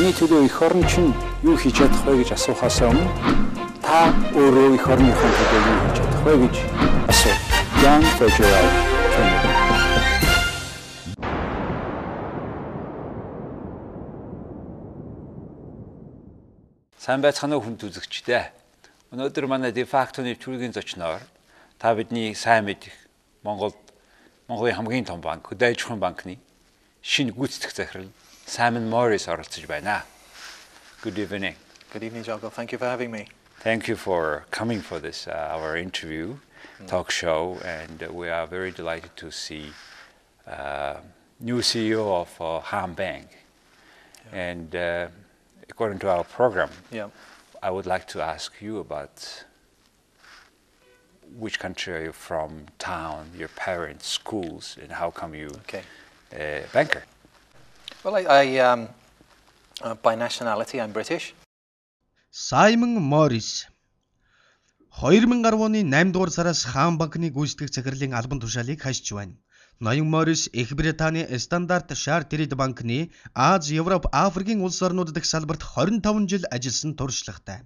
Таны төлөө эх орон чинь юу хийж чадах вэ гэж асуухаас өмнө та өөрөө эх орныхон төлөө юу хийж чадах вэ гэж асуу. Jan Federal. Сайн байцгаана уу хүнд үзэгчдээ. Өнөөдөр манай defacto-ны нэвтрүүлгийн зочноор та бидний сайн мэдих Монголын хамгийн том банк, Хөдөө аж ахуйн банкны шинэ гүйцэтгэх захирал Simon Morris оролцож байна. Good evening. Good evening, Joggo. Thank you for having me. Thank you for coming for this our interview, talk show, and we are very delighted to see new CEO of Ham Bank. Yeah. And according to our program, I would like to ask you about which country are you from, town, your parents, schools, and how come you a banker? Well, I by nationality, I'm British. Simon Morris 2010 оны 8 дугаар сараас Хаан банкны гүйцэтгэх захирлын албан тушаалыг хашиж байна. Ноён Моррис Их Британий Стандарт Чарттерд банкны Аз, Европ, Африкийн улс орнууд дахь салбарт 25 жил ажилласан туршлагатай.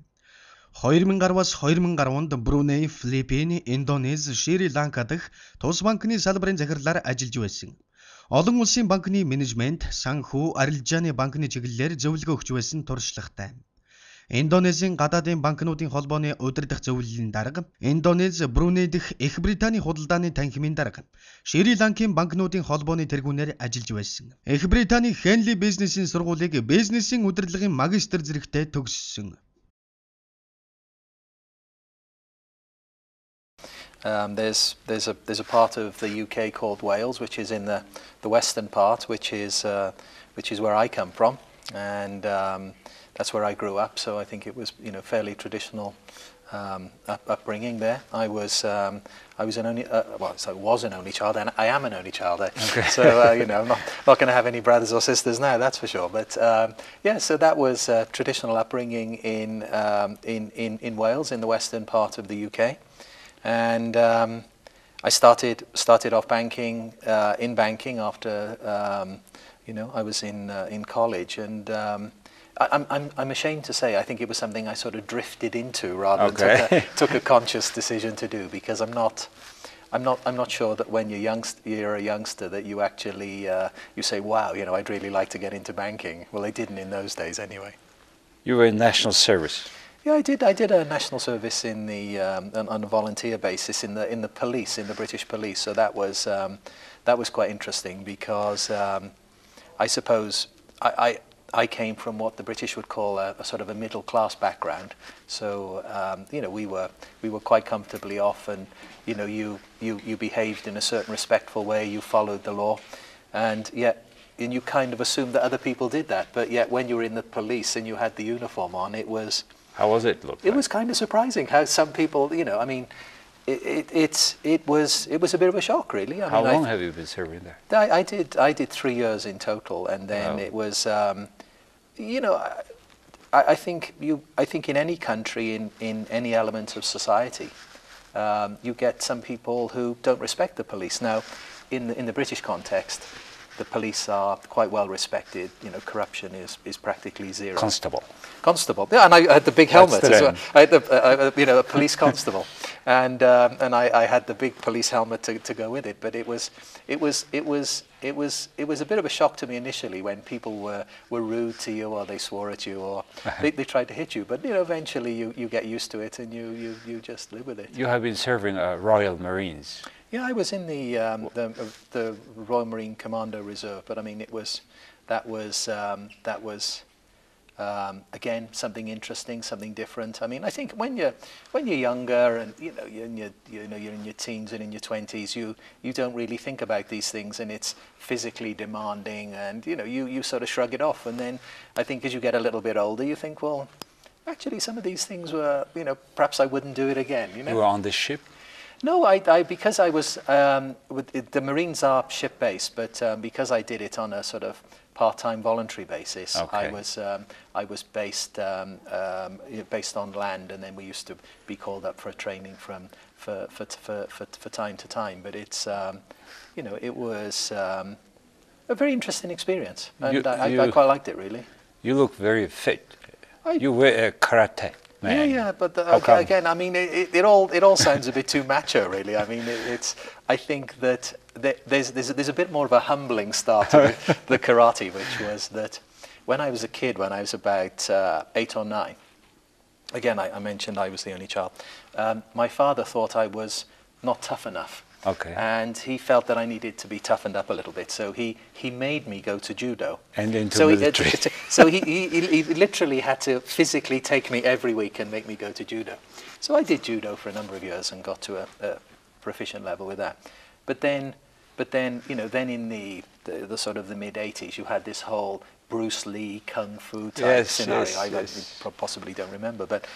2010-аас 2010-нд Бруней, Филиппин, Индонез, Шри Ланка дахь тус банкны салбарын захирлаар ажиллаж байсан. Олон улсын банкны менежмент, санхүү, арилжааны банкны чиглэлээр зөвлөгөө өгч байсан туршлагатай. Индонезийн гадаадын банкнуудын холбооны удирдах зөвлөлийн дарга, Индонез, Бруней дэх Их Британий худалдааны танхимын дарга, Шри Ланкийн банкнуудын холбооны тэргүүнээр ажиллаж байсан. Их Британий Хенли бизнесийн сургуулийг бизнесийн удирдлагын магистр зэрэгтэй төгссөн. There's a part of the UK called Wales, which is in the western part, which is where I come from, and that's where I grew up. So I think it was fairly traditional upbringing there. I was an only I was an only child, and I am an only child. Okay. So I'm not going to have any brothers or sisters now, that's for sure. But yeah, so that was traditional upbringing in Wales, in the western part of the UK. And I started off banking in banking after I was in college, and I'm ashamed to say I think it was something I sort of drifted into rather than took a conscious decision to do, because I'm not sure that when you're a youngster that you actually you say, wow, I'd really like to get into banking. Well, I didn't in those days anyway. You were in national service. Yeah, I did. I did a national service in the on a volunteer basis in the police, in the British police. So that was quite interesting, because I suppose I came from what the British would call a sort of a middle class background. So we were quite comfortably off, and you behaved in a certain respectful way. You followed the law, and you kind of assumed that other people did that. But yet, when you were in the police and you had the uniform on, it was. How was it look? It was kind of surprising how some people, I mean, it was a bit of a shock, really. How long have you been serving there? I did 3 years in total, and then it was, I think in any country, in any element of society, you get some people who don't respect the police. Now, in the British context, the police are quite well respected. Corruption is practically zero. Constable. Yeah, and I had the big helmet as well. I had a police constable, and I had the big police helmet to go with it. But it was a bit of a shock to me initially when people were rude to you, or they swore at you, or they tried to hit you. But eventually you get used to it, and you just live with it. You have been serving Royal Marines. Yeah, I was in the Royal Marine Commando Reserve, but I mean that was again something interesting, something different. I mean, I think when you're younger, and you're in your teens and in your 20s, you don't really think about these things, and it's physically demanding, and you sort of shrug it off. And then I think as you get a little bit older, you think, well, actually some of these things were, perhaps I wouldn't do it again. You were on the ship? No, because I was the Marines are ship-based, but because I did it on a sort of part-time voluntary basis, I was based on land, and then we used to be called up for training for time to time. But it's it was a very interesting experience, and I quite liked it, really. You look very fit. You were a karate man. Yeah, but How come? again, I mean, it all sounds a bit too macho, really. I mean, I think that there's a bit more of a humbling start to the karate, which was that when I was a kid, when I was about 8 or 9, again, I mentioned I was the only child, my father thought I was not tough enough. Okay. And he felt that I needed to be toughened up a little bit, so he made me go to judo. And into so military. So he literally had to physically take me every week and make me go to judo. So I did judo for a number of years and got to a proficient level with that. But then you know, then in the sort of the mid-80s, you had this whole Bruce Lee kung fu type scenario. I possibly don't remember, but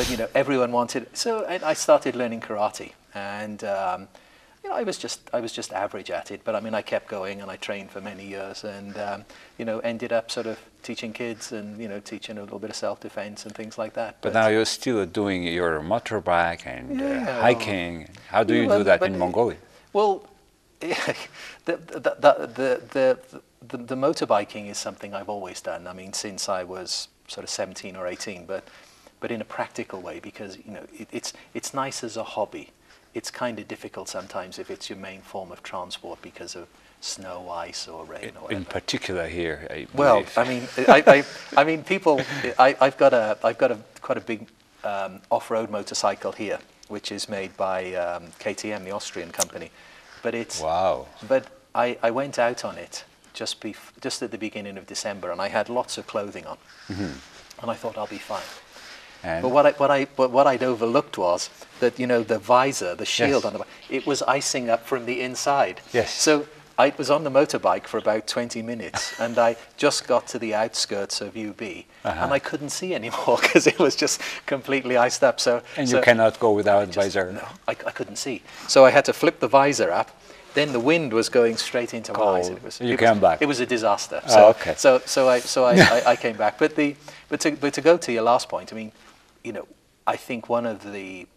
you know, everyone wanted. So I started learning karate, and you know, I was just average at it. But I mean, I kept going, and I trained for many years, and you know, ended up sort of teaching kids, and you know, teaching a little bit of self-defense and things like that. But now you're still doing your motorbike and hiking. How do you do that in Mongolia? Well, the motorbiking is something I've always done. I mean, since I was sort of 17 or 18, but in a practical way, because you know, it's nice as a hobby. It's kind of difficult sometimes if it's your main form of transport because of snow, ice, or rain, or whatever. In particular here, I well, believe. I mean, I mean, people. I've got quite a big off-road motorcycle here, which is made by KTM, the Austrian company. But it's wow. But I went out on it just at the beginning of December, and I had lots of clothing on, and I thought I'll be fine. And But what I'd overlooked was that, you know, the visor, the shield on the bike, it was icing up from the inside. Yes. So I was on the motorbike for about 20 minutes, and I just got to the outskirts of UB, and I couldn't see anymore because it was just completely iced up. And you cannot go without visor. No, I couldn't see. So I had to flip the visor up. Then the wind was going straight into my eyes. You came back. It was a disaster. Oh, okay. So I came back. But to go to your last point, I mean, you know, I think one of the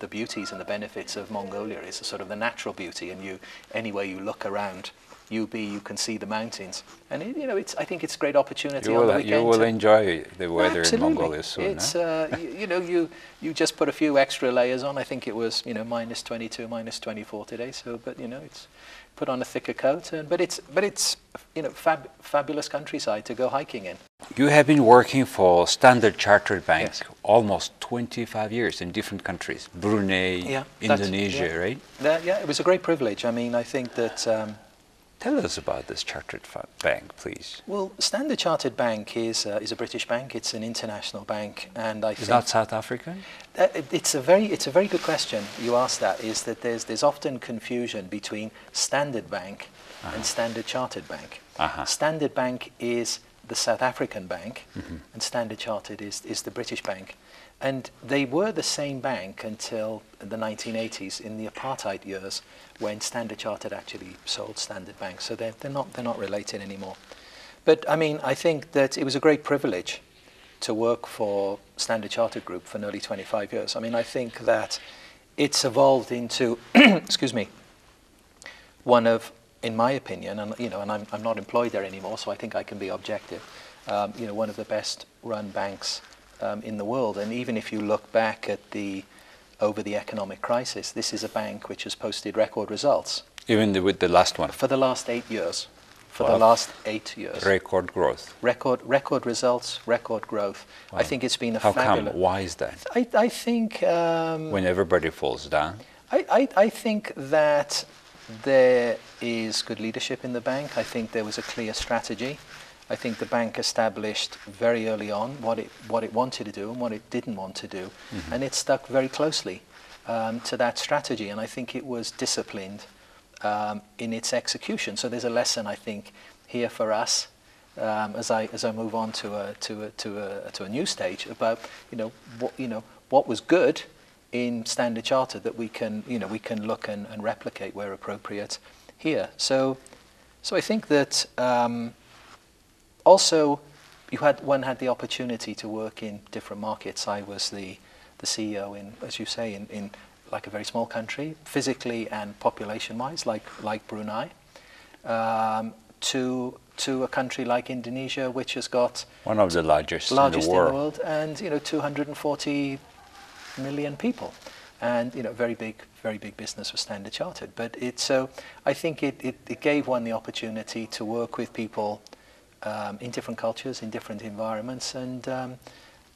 beauties and the benefits of Mongolia is sort of the natural beauty, and anywhere you look around UB, you can see the mountains, and you know, I think it's a great opportunity on the weekend. You will enjoy the weather Absolutely. in Mongolia soon. It's you know, you just put a few extra layers on. I think it was, you know, minus 22, minus 24 today. So, but you know, it's put on a thicker coat, but it's you know, fabulous countryside to go hiking in. You have been working for Standard Chartered Bank Yes. almost 25 years in different countries, Brunei, Indonesia, right? Yeah, it was a great privilege. I mean, I think that. Tell us about this Chartered Bank, please. Well, Standard Chartered Bank is a British bank. It's an international bank, and It's not South African? It's a very good question. You asked that. Is that there's often confusion between Standard Bank and Standard Chartered Bank. Standard Bank is the South African bank, and Standard Chartered is the British bank. And they were the same bank until the 1980s, in the apartheid years, when Standard Chartered actually sold Standard Bank. So they're not related anymore. But I mean, I think that it was a great privilege to work for Standard Chartered Group for nearly 25 years. I mean, I think that it's evolved into, excuse me, one of, in my opinion, and you know, and I'm not employed there anymore, so I think I can be objective. You know, one of the best run banks in the world. And even if you look back at over the economic crisis, this is a bank which has posted record results. Even with the last one? For the last 8 years. For Wow. the last 8 years. Record growth. Record results, record growth. Wow. I think it's been a How fabulous. come? Why is that? I think. When everybody falls down? I think that there is good leadership in the bank. I think there was a clear strategy. I think the bank established very early on what it wanted to do and what it didn't want to do, and it stuck very closely to that strategy. And I think it was disciplined in its execution. So there's a lesson, I think, here for us as I move on to a new stage about what was good in Standard Chartered that we can look and replicate where appropriate here. So I think that. Also, one had the opportunity to work in different markets. I was the CEO in, as you say, in like a very small country, physically and population-wise, like Brunei, to to a country like Indonesia, which has got one of the largest in the world, and 240 million people, and very big business for Standard Chartered. But I think it gave one the opportunity to work with people in different cultures, in different environments, and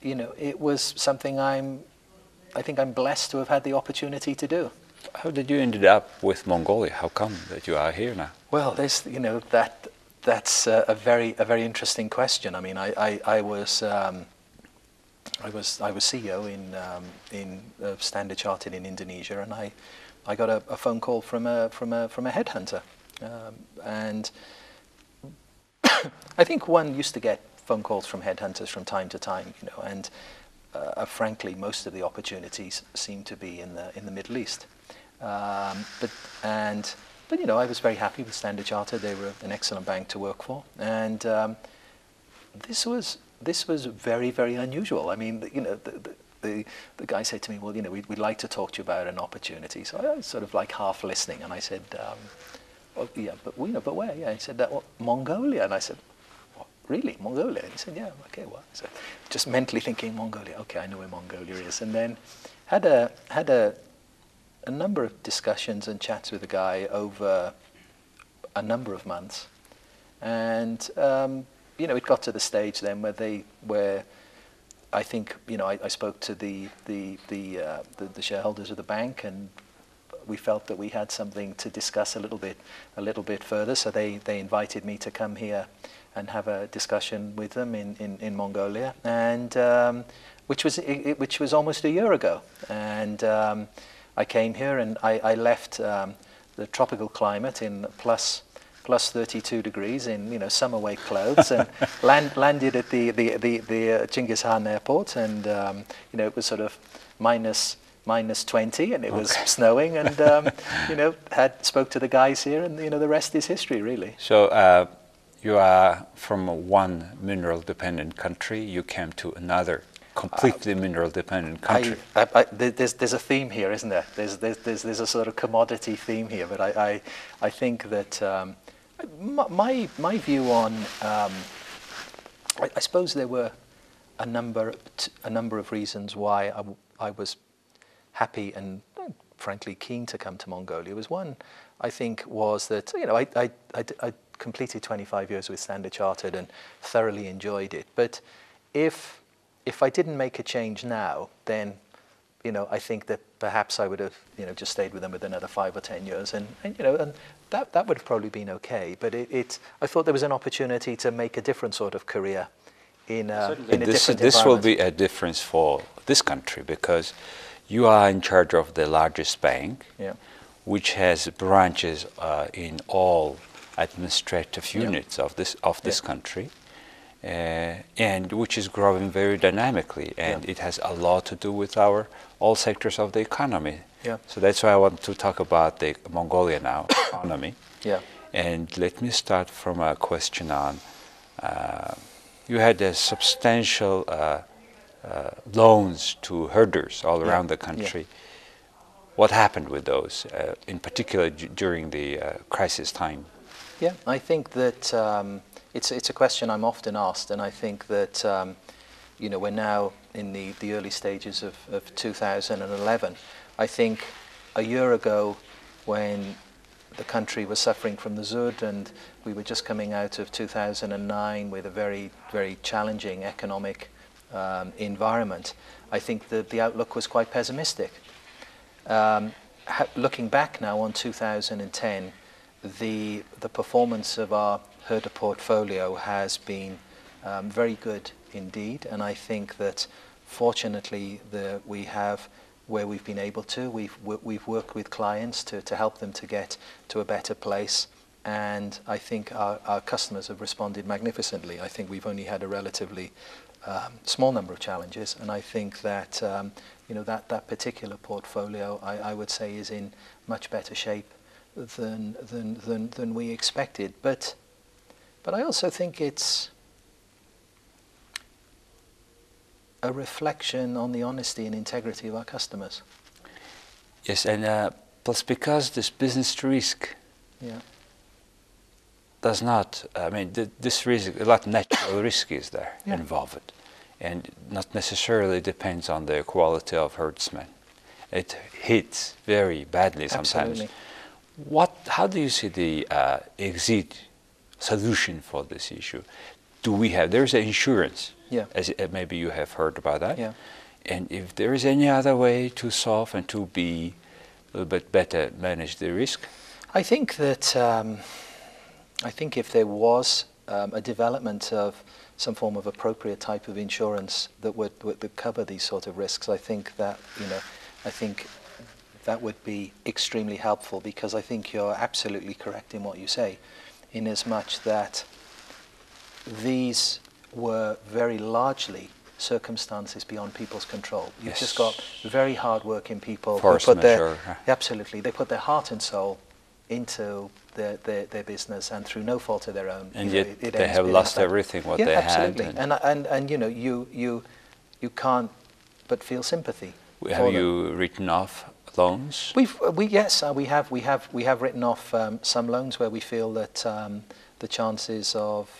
it was something I think I'm blessed to have had the opportunity to do. How did you ended up with Mongolia? How come that you are here now? Well, there's that's a very interesting question. I mean, I was CEO in Standard Chartered in Indonesia, and I got a phone call from a headhunter, and I think one used to get phone calls from headhunters from time to time, and frankly, most of the opportunities seem to be in the Middle East. But I was very happy with Standard Chartered. They were an excellent bank to work for, and this was very, very unusual. I mean, the guy said to me, well, we'd like to talk to you about an opportunity. So I was sort of like half listening, and I said, well, yeah, but where? Yeah, he said, Mongolia, and I said, what, really, Mongolia? And he said, yeah, okay, well, so just mentally thinking Mongolia. Okay, I know where Mongolia is, and then had a number of discussions and chats with the guy over a number of months, and it got to the stage then where I think I spoke to the shareholders of the bank, and we felt that we had something to discuss a little bit further. So they invited me to come here and have a discussion with them in Mongolia, and which was almost a year ago, and I came here and I left the tropical climate in plus 32 degrees in summer weight clothes, and landed at the Genghis Khan airport, and it was sort of minus 20, and it was snowing, and spoke to the guys here, and the rest is history, really. So you are from one mineral dependent country, you came to another completely mineral dependent country. There's a theme here, isn't there? There's a sort of commodity theme here, but I think that my view on I suppose there were a number of reasons why I was happy and frankly keen to come to Mongolia. Was one, I think, was that I completed 25 years with Standard Chartered and thoroughly enjoyed it. But if I didn't make a change now, then I think that perhaps I would have just stayed with them with another 5 or 10 years, and that would have probably been okay. But I thought there was an opportunity to make a different sort of career in a different environment. This will be a difference for this country, because you are in charge of the largest bank, which has branches in all administrative units of this country. And which is growing very dynamically, and it has a lot to do with all sectors of the economy. So that's why I want to talk about the Mongolia now, economy. And let me start from a question on, you had a substantial loans to herders all around the country. What happened with those, in particular during the crisis time? Yeah, I think that it's a question I'm often asked, and I think that we're now in the early stages of 2011. I think a year ago, when the country was suffering from the Zud, and we were just coming out of 2009 with a very, very challenging economic environment, I think that the outlook was quite pessimistic. Looking back now on 2010, the performance of our herder portfolio has been very good indeed, and I think that fortunately we have, where we've been able to, we've worked with clients to help them to get to a better place, and I think our customers have responded magnificently. I think we've only had a relatively small number of challenges, and I think that that particular portfolio I would say is in much better shape than we expected. But I also think it's a reflection on the honesty and integrity of our customers. Yes, and plus because this business risk does not, I mean, this risk, a lot of natural risk is there involved, and not necessarily depends on the quality of herdsmen. It hits very badly sometimes. Absolutely. How do you see the exit solution for this issue? There's an insurance, as maybe you have heard about that, and if there is any other way to solve and to be a little bit better manage the risk? I think that I think if there was a development of some form of appropriate type of insurance that would cover these sort of risks, I think that that would be extremely helpful, because I think you're absolutely correct in what you say, in as much that these were very largely circumstances beyond people's control. You've just got very hard-working people who put absolutely, they put their heart and soul into their business, and through no fault of their own. And yet they have lost everything what they absolutely. had. And you know, you can't but feel sympathy. Have you written off loans? We have written off some loans where we feel that the chances of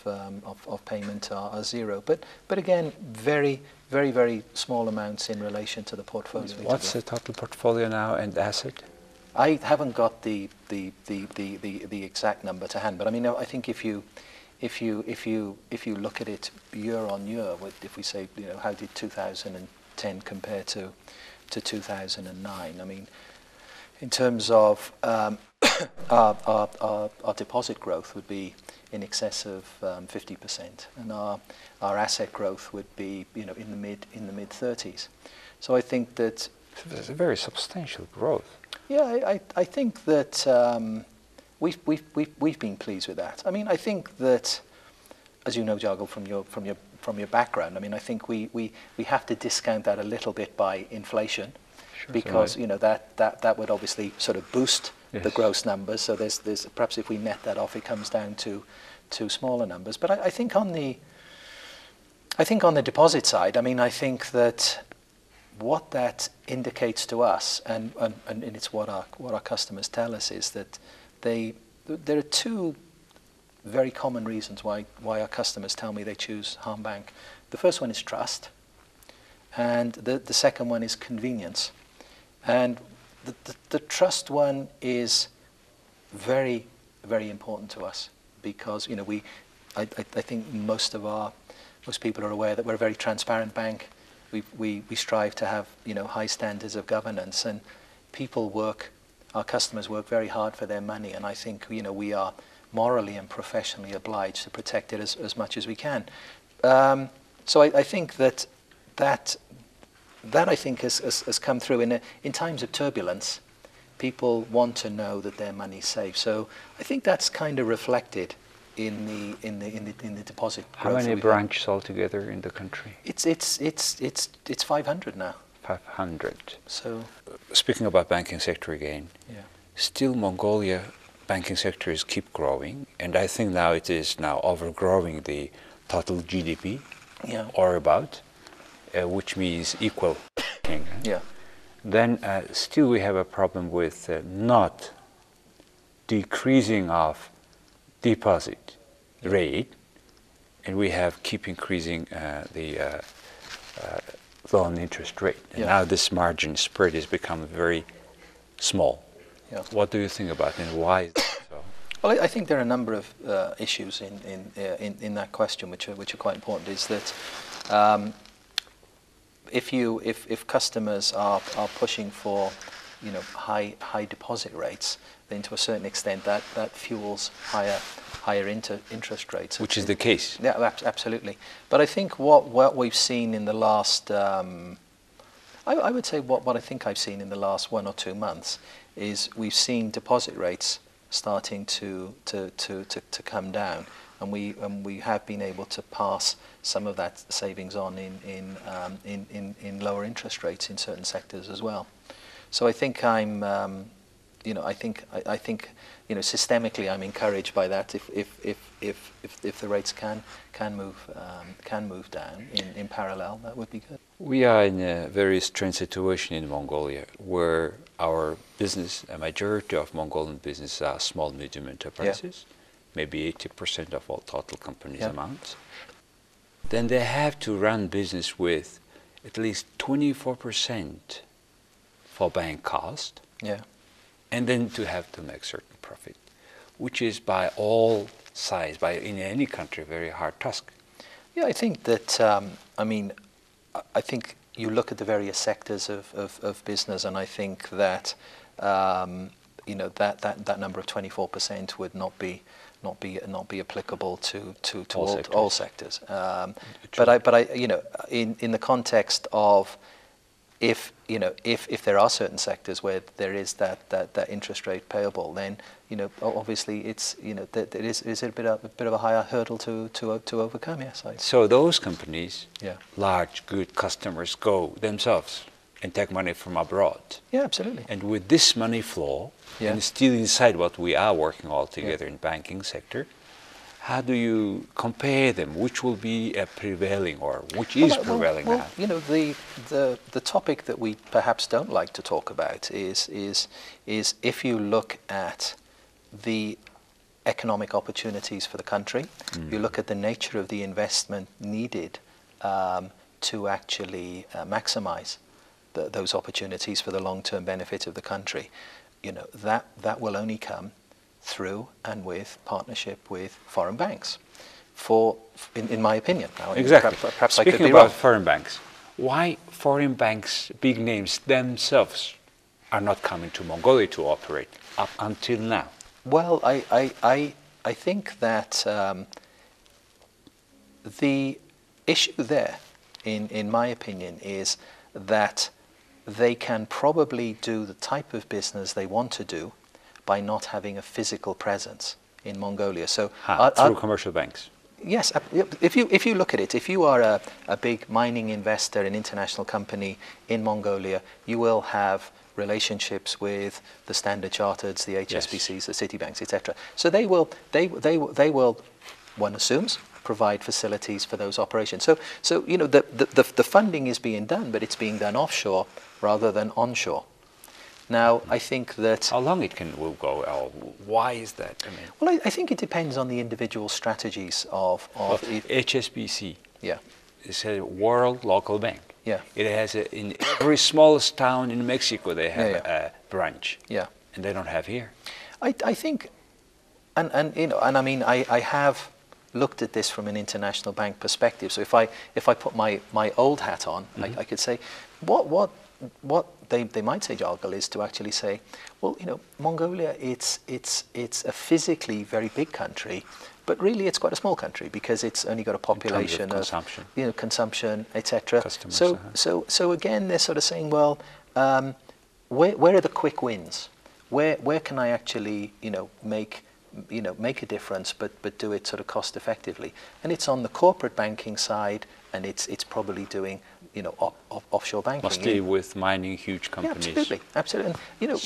payment are zero. But again, very small amounts in relation to the portfolio. What's the total portfolio now and asset? I haven't got the exact number to hand, but I mean, I think if you look at it year on year, if we say, you know, how did 2010 compare to 2009? I mean, in terms of our deposit growth would be in excess of 50%, and our asset growth would be, you know, in the mid 30s. So I think that there's a very substantial growth. Yeah, I think that we've been pleased with that. I mean, I think that, as you know, Jagel, from your background, I mean, I think we have to discount that a little bit by inflation, because you know that would obviously sort of boost the gross numbers. So there's perhaps if we net that off, it comes down to smaller numbers. But I think on the deposit side, I mean, I think that what that indicates to us, and it's what our customers tell us, is that there are two very common reasons why our customers tell me they choose Harm Bank. The first one is trust, and the second one is convenience. And the trust one is very important to us, because, you know, I think most people are aware that we're a very transparent bank. We strive to have, you know, high standards of governance, and our customers work very hard for their money, and I think, you know, we are morally and professionally obliged to protect it as much as we can. So I think that I think has come through in times of turbulence. People want to know that their money's safe. So I think that's kind of reflected in the deposit growth. How many branches altogether in the country? It's 500 now. 500. So speaking about banking sector again, still Mongolia banking sectors keep growing, and I think now it is overgrowing the total GDP, or about, which means equal. Then still we have a problem with not decreasing of deposit rate, and we keep increasing the loan interest rate. And now this margin spread has become very small. What do you think about it, and why is that so? Well, I think there are a number of issues in that question which are quite important. Is that if customers are pushing for, you know, high deposit rates, then to a certain extent that fuels higher interest rates. Which is the case. Yeah, absolutely. But I think what we've seen in the last, I would say what I think I've seen in the last 1 or 2 months is we've seen deposit rates starting to come down, and we have been able to pass some of that savings on in lower interest rates in certain sectors as well. So I think I think systemically I'm encouraged by that. If the rates can move down in parallel, that would be good. We are in a very strange situation in Mongolia, where our business, a majority of Mongolian businesses are small, medium enterprises, maybe 80% of all total companies' Yeah. amounts, then they have to run business with at least 24% for bank cost, Yeah. and then to have to make certain profit, which is by all sides, in any country, very hard task. Yeah, I think that, I think you look at the various sectors of business, and I think that, that number of 24% would not be applicable to all sectors. But I, in the context of if there are certain sectors where there is that interest rate payable, then obviously it's that it is a bit of a higher hurdle to overcome. Yes. So those companies, Yeah. large good customers, go themselves and take money from abroad. Yeah, absolutely. And with this money flow, Yeah. and still inside what we are working all together Yeah. in banking sector, how do you compare them? Which will be prevailing, or which is prevailing now? The topic that we perhaps don't like to talk about is if you look at the economic opportunities for the country, you look at the nature of the investment needed to actually maximize those opportunities for the long-term benefit of the country, that will only come through and with partnership with foreign banks, in my opinion. Now, Exactly. Perhaps I could Speaking be about wrong. foreign banks, why foreign banks, big names themselves, are not coming to Mongolia to operate up until now? Well, I think that the issue there, in my opinion, is that they can probably do the type of business they want to do by not having a physical presence in Mongolia. So through commercial banks. Yes, if you look at it, if you are a big mining investor, an international company in Mongolia, you will have relationships with the Standard Chartereds, the HSBCs, the Citibanks, etc. So they will, one assumes, provide facilities for those operations. So the funding is being done, but it's being done offshore rather than onshore. Now, I think that... How long will go? Why is that? Well, I think it depends on the individual strategies of HSBC. Yeah. It's a world local bank. Yeah. It has in every smallest town in Mexico they have a branch. Yeah. And they don't have here. I think, and I mean, I have looked at this from an international bank perspective. So if I put my old hat on, I could say, what they might say, Jargal, is to actually say, well, Mongolia, it's a physically very big country, but really it's quite a small country because it's only got a population of consumption, consumption, etc. Customers, So again, they're sort of saying, well, where are the quick wins? Where can I actually make a difference, but do it sort of cost effectively? And it's on the corporate banking side, and it's probably doing offshore banking. Mostly with mining huge companies. Yeah, absolutely. And,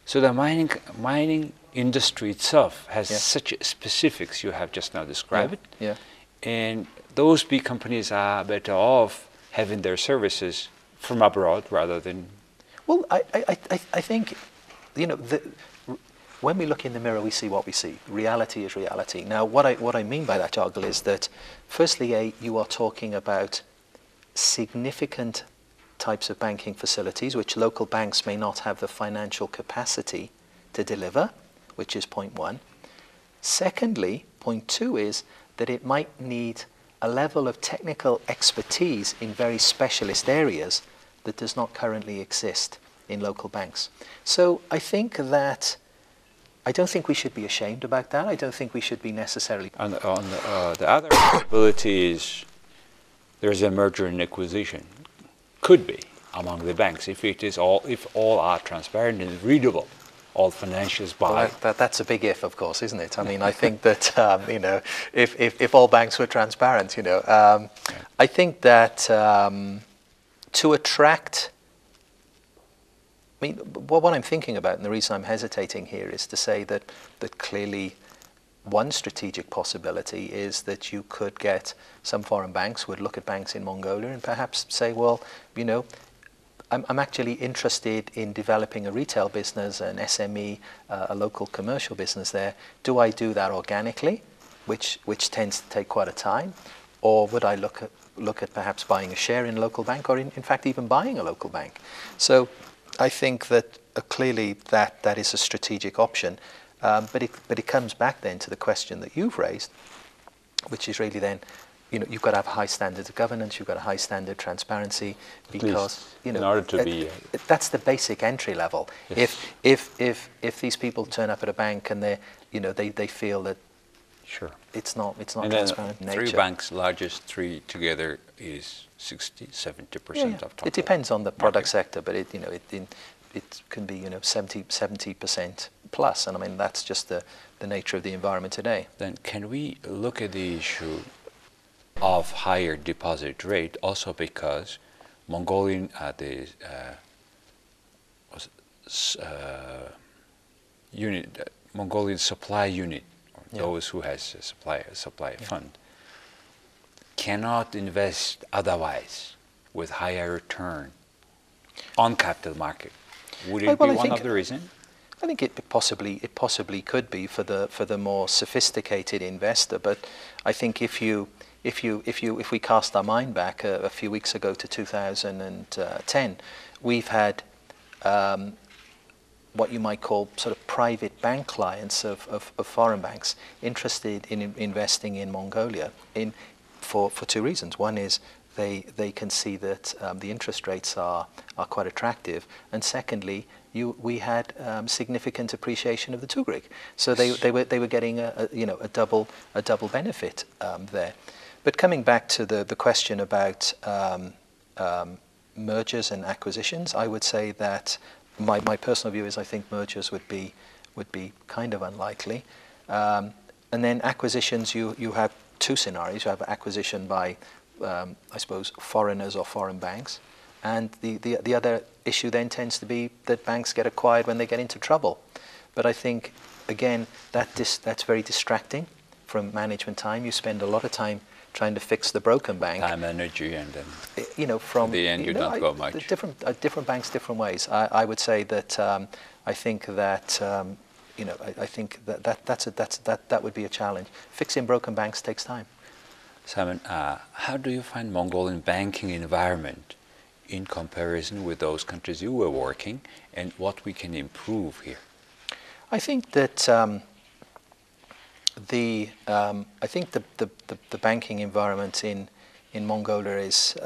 so the mining industry itself has such specifics you have just now described. Yeah. And those big companies are better off having their services from abroad rather than. Well, I think when we look in the mirror, we see what we see. Reality is reality. Now, what I mean by that, Jargal, is that firstly, you are talking about significant types of banking facilities which local banks may not have the financial capacity to deliver, which is point one. Secondly, point two is that it might need a level of technical expertise in very specialist areas that does not currently exist in local banks. So I think that I don't think we should be ashamed about that. I don't think we should be necessarily. On the other possibility is there's a merger and acquisition. Could be among the banks if all are transparent and readable, all financials by. Well, that's a big if, of course, isn't it? I mean, I think that if all banks were transparent, I think that to attract. I mean, what I'm thinking about, and the reason I'm hesitating here, is to say that clearly one strategic possibility is that you could get some foreign banks would look at banks in Mongolia and perhaps say, well, I'm actually interested in developing a retail business, an SME, a local commercial business there. Do I do that organically, which tends to take quite a time, or would I look at perhaps buying a share in a local bank, or in fact even buying a local bank? So I think that clearly that is a strategic option, but it comes back then to the question that you've raised, which is really then, you've got to have high standards of governance, you've got a high standard of transparency, because in order to be that's the basic entry level. Yes. If these people turn up at a bank and they feel that sure it's not and transparent in then three nature. banks, largest three together, is 60-70% of total. It depends on the product market. sector, but it can be 70% plus, and I mean that's just the nature of the environment today. Then can we look at the issue of higher deposit rate also because Mongolian Mongolian supply unit, or those who has a supply fund, cannot invest otherwise with higher return on capital market? Would it be one of the reasons? I think it possibly could be for the more sophisticated investor, but I think if we cast our mind back a few weeks ago to 2010, we've had what you might call sort of private bank clients of foreign banks interested in investing in Mongolia for two reasons. One is they can see that the interest rates are quite attractive, and secondly, we had significant appreciation of the tugrik, so they were getting a double benefit there. But coming back to the question about mergers and acquisitions, I would say that my personal view is I think mergers would be kind of unlikely, and then acquisitions, you have two scenarios. You have acquisition by I suppose foreigners or foreign banks, and the other issue then tends to be that banks get acquired when they get into trouble. But I think again that's very distracting from management time. You spend a lot of time trying to fix the broken bank, time, energy, and then from in the end you don't go much. Different banks, different ways. I would say that I think that I think that would be a challenge. Fixing broken banks takes time. Simon, how do you find Mongolian banking environment in comparison with those countries you were working, and what we can improve here? I think that the banking environment in Mongolia is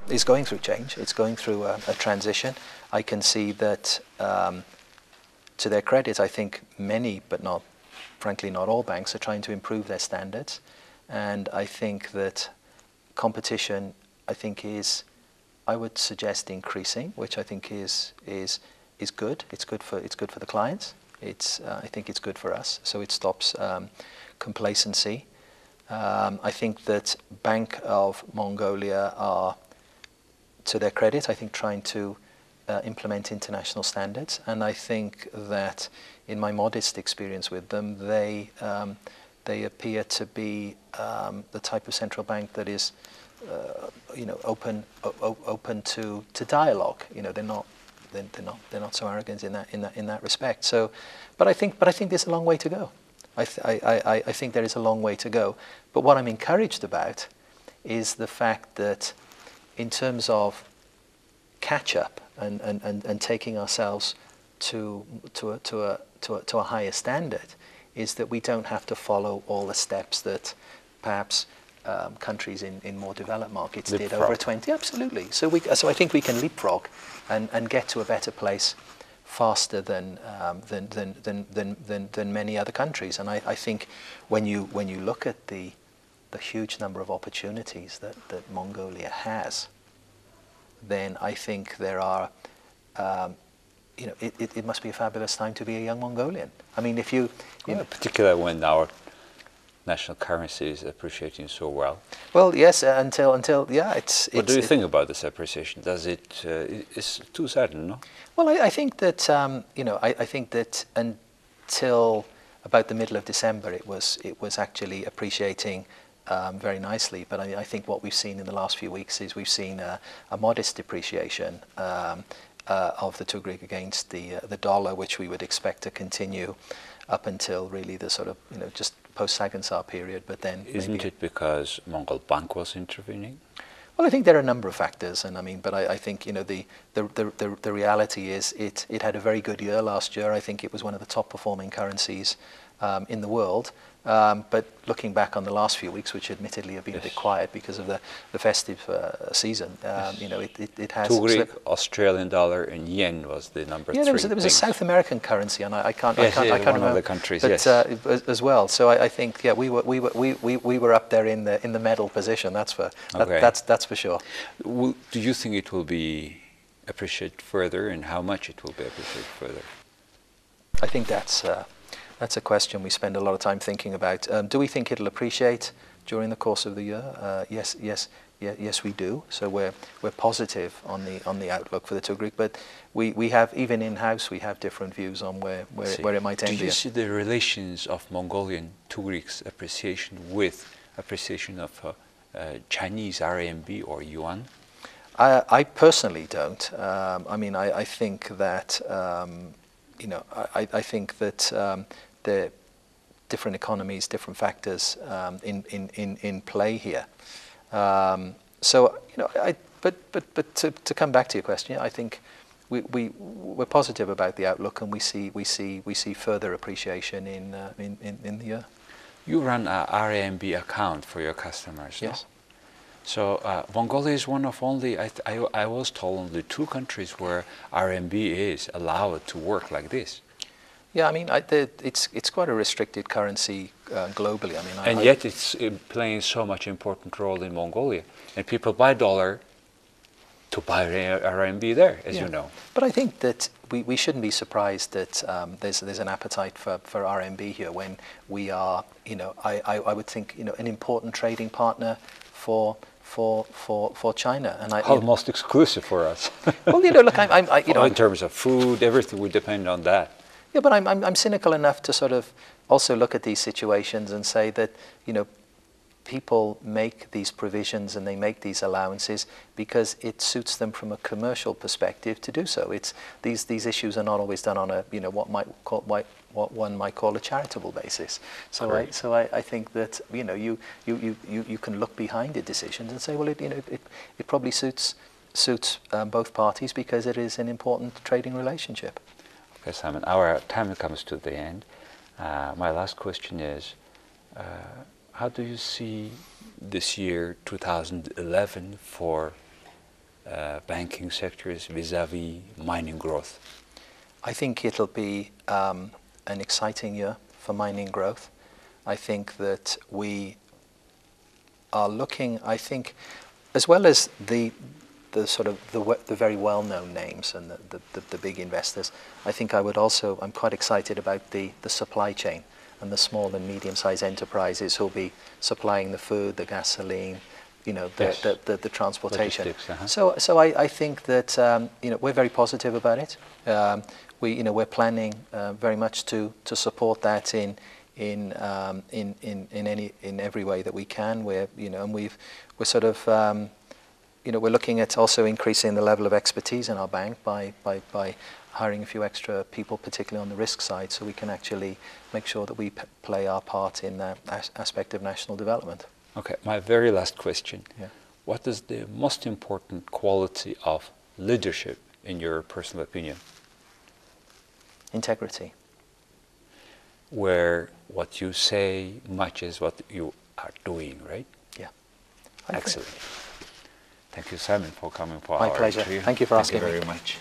is going through change. It's going through a transition. I can see that, to their credit, I think many, but frankly not all banks, are trying to improve their standards. And I think that competition, is, I would suggest, increasing, which I think is good. It's good for the clients. I think it's good for us. So it stops complacency. I think that Bank of Mongolia are, to their credit, I think trying to implement international standards. And I think that in my modest experience with them, they appear to be the type of central bank that is, open to dialogue. They're not so arrogant in that respect. So, but I think there's a long way to go. I think there is a long way to go. But what I'm encouraged about is the fact that, in terms of catch up and taking ourselves to a higher standard, is that we don't have to follow all the steps that perhaps countries in more developed markets did over 20. Absolutely. So I think we can leapfrog and get to a better place faster than many other countries. And I think when you look at the huge number of opportunities that Mongolia has, then I think there are. It must be a fabulous time to be a young Mongolian. I mean, if you particularly when our national currency is appreciating so well. Well, yes, until it's. What do you think about this appreciation? Does it's too sudden, no? Well, I think that I think that until about the middle of December, it was actually appreciating very nicely. But I think what we've seen in the last few weeks is we've seen a modest depreciation of the tugrik against the dollar, which we would expect to continue up until really the sort of, just post-Sagan-Sar period. But then Isn't it because Mongol Bank was intervening? Well, I think there are a number of factors, and but I think the reality is it had a very good year last year. I think it was one of the top performing currencies in the world. But looking back on the last few weeks, which admittedly have been a bit quiet because of the festive season, it has Tugrik, Australian dollar, and yen was the number three. Yeah, there was a South American currency, and I can't one remember of the countries, but, yes, as well. So I think we were up there in the medal position. That's for sure. Do you think it will be appreciated further, and how much it will be appreciated further? I think that's a question we spend a lot of time thinking about. Do we think it'll appreciate during the course of the year? Yes, we do. So we're positive on the outlook for the tugrik, but we have, even in-house, we have different views on where it might end. Do you see the relations of Mongolian tugrik's appreciation with appreciation of Chinese RMB or yuan? I personally don't. I think that I think that the different economies, different factors in play here. But to come back to your question, I think we're positive about the outlook, and we see further appreciation in the year. You run a RMB account for your customers. Yes. No? So Mongolia is one of only, I was told, only 2 countries where RMB is allowed to work like this. Yeah, it's quite a restricted currency globally. And yet it's playing so much important role in Mongolia, and people buy dollar to buy RMB there, as you know. But I think that we shouldn't be surprised that there's an appetite for RMB here when we are, I would think, an important trading partner for China, and almost exclusive for us. Well, look, in terms of food, everything would depend on that. Yeah, but I'm cynical enough to sort of also look at these situations and say that people make these provisions and they make these allowances because it suits them from a commercial perspective to do so. It's these issues are not always done on a what one might call a charitable basis. So I think that you can look behind the decisions and say, well, it probably suits both parties because it is an important trading relationship. Okay, Simon, our time comes to the end. My last question is, how do you see this year, 2011, for banking sectors vis-a-vis mining growth? I think it'll be an exciting year for mining growth. I think that we are looking, as well as the very well-known names and the big investors, I think I'm quite excited about the supply chain and the small and medium-sized enterprises who'll be supplying the food, the gasoline, the transportation. So I think that we're very positive about it. We're planning very much to support that in every way that we can. We're looking at also increasing the level of expertise in our bank by hiring a few extra people, particularly on the risk side, so we can actually make sure that we play our part in that aspect of national development. Okay, my very last question. Yeah. What is the most important quality of leadership, in your personal opinion? Integrity. Where what you say matches what you are doing, right? Yeah. Excellent. Thank you, Simon, for coming for My our pleasure. interview. Thank you for asking me. Thank you very much.